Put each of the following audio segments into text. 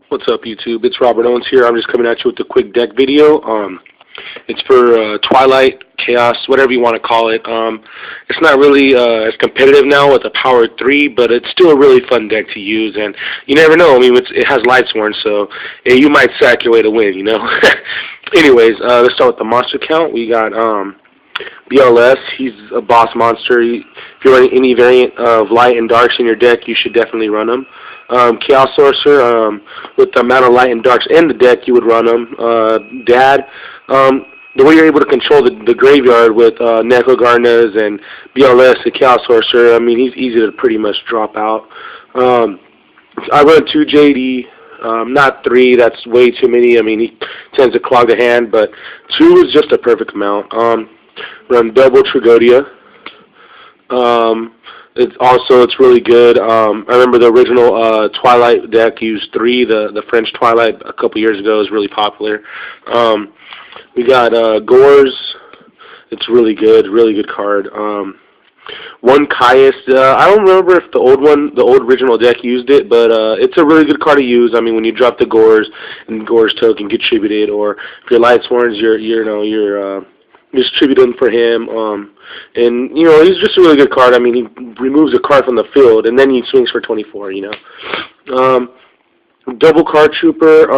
What's up, YouTube? It's Robert Owens here. I'm just coming at you with a quick deck video. It's for Twilight, Chaos, whatever you want to call it. It's not really as competitive now with a Power 3, but it's still a really fun deck to use, and you never know. I mean, it has Lightsworn, so you might sack your way to win, you know? Anyways, let's start with the monster count. We got BLS. He's a boss monster. If you're running any variant of light and darks in your deck, you should definitely run him. Chaos Sorcerer, with the amount of light and darks in the deck, you would run him. Dad, the way you're able to control the graveyard with Necrogarnas and BLS, the Chaos Sorcerer, I mean, he's easy to pretty much drop out. I run 2 JD, not 3, that's way too many. I mean, he tends to clog the hand, but 2 is just a perfect amount. Run double Tragodia. It's really good. I remember the original Twilight deck used 3. The French Twilight a couple years ago is really popular. We got Gores. It's really good card. 1 Caius. I don't remember if the old original deck used it, but it's a really good card to use. I mean, when you drop the Gores and Gores token contributed, or if your Lightsworns, you're distributing for him, and you know, he's just a really good card. I mean, he removes a card from the field and then he swings for 24, you know. Double Card Trooper,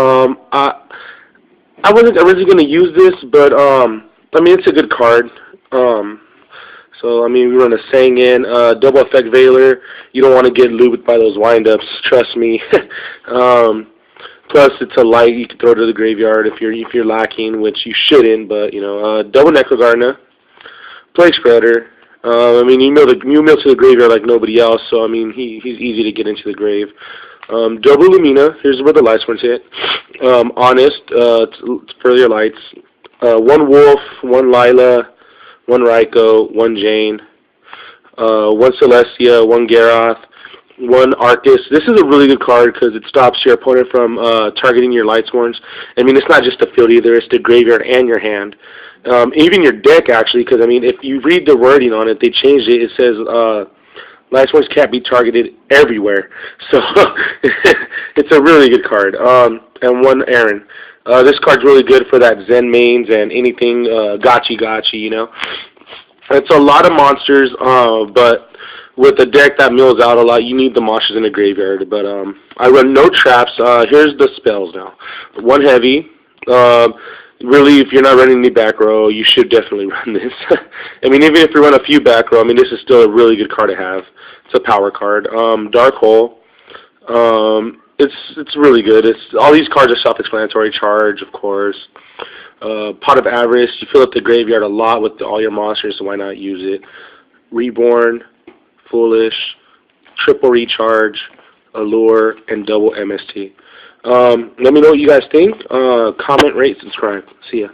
I wasn't originally going to use this, but I mean, it's a good card. So I mean, we run a Sangan, double effect Veiler. You don't want to get looted by those windups, trust me. Plus, it's a light you can throw to the graveyard if you're lacking, which you shouldn't. But you know, double Necrogarna, Plague Spreader. I mean, you mill to the graveyard like nobody else. So I mean, he's easy to get into the grave. Double Lumina. Here's where the Lightsworns hit. Honest. It's for your lights. 1 Wolf, 1 Lila, 1 Raikou, 1 Jane, 1 Celestia, 1 Garroth, 1 Arcus. This is a really good card because it stops your opponent from targeting your Lightsworns. I mean, it's not just the field either; it's the graveyard and your hand, even your deck actually. Because I mean, if you read the wording on it, they changed it. It says Lightsworns can't be targeted everywhere. So it's a really good card. And 1 Aaron. This card's really good for that Zen mains and anything gotchi, you know. It's a lot of monsters, but with a deck that mills out a lot, you need the monsters in the graveyard. But I run no traps. Here's the spells now. 1 heavy. Really, if you're not running any back row, you should definitely run this. I mean, even if you run a few back row, I mean, this is still a really good card to have. It's a power card. Dark Hole. It's really good. All these cards are self-explanatory. Charge, of course. Pot of Avarice. You fill up the graveyard a lot with all your monsters, so why not use it? Reborn, Foolish, Triple Recharge, Allure, and double MST. Let me know what you guys think. Comment, rate, subscribe. See ya.